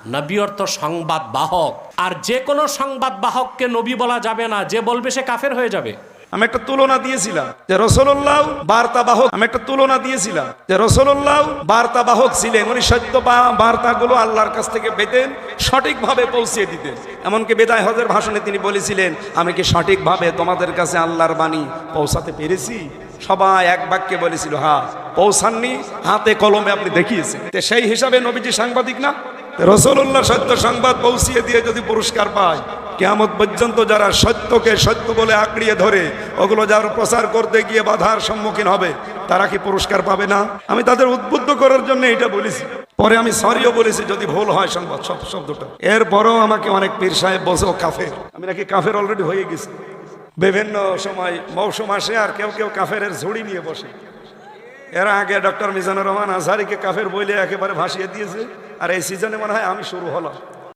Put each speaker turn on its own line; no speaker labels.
নবী অর্থ সংবাদ বাহক, আর যে কোনো সংবাদ বাহককে নবী বলা যাবে না, যে বলবে সে কাফের হয়ে যাবে।
আমি একটা তুলনা দিয়েছিলাম যে রাসূলুল্লাহ বার্তাবাহক, বার্তাবাহক ছিলেন। উনি সত্য বার্তাগুলো আল্লাহর কাছ থেকে পেতেন, সঠিকভাবে পৌঁছে দিতেন। এমনকি বিদায় হজের ভাষণে তিনি বলেছিলেন, আমি কি সঠিকভাবে তোমাদের কাছে আল্লাহর বাণী পৌঁছাতে পেরেছি? সবাই এক বাক্যে বলেছিল, হ্যাঁ পৌঁছাননি, হাতে কলমে আপনি দেখিয়েছেন। সেই হিসাবে নবীজি সাংবাদিক না? রাসূলুল্লাহ সত্য সংবাদ পৌঁছিয়ে দিয়ে যদি পুরস্কার পায়, কিয়ামত পর্যন্ত যারা সত্যকে সত্য বলে আঁকড়িয়ে ধরে ওগুলো যারা প্রচার করতে গিয়ে বাধার সম্মুখীন হবে, তারা কি পুরস্কার পাবে না? আমি তাদের উদ্বুদ্ধ করার জন্য এটা বলেছি। পরে আমি সরিও বলেছি যদি ভুল হয় সংবাদ শব্দটা। এরপরও আমাকে অনেক পীর সাহেব বসে কাফের, আমি নাকি কাফের অলরেডি হয়ে গেছি। বিভিন্ন সময় মৌসুম আসে আর কেউ কেউ কাফের ঝুড়ি নিয়ে বসে। এর আগে ডক্টর মিজানুর রহমান আজহারিকে কাফের বলে একেবারে ভাসিয়ে দিয়েছে, আর এই সিজনে মনে হয় আমি শুরু হলাম।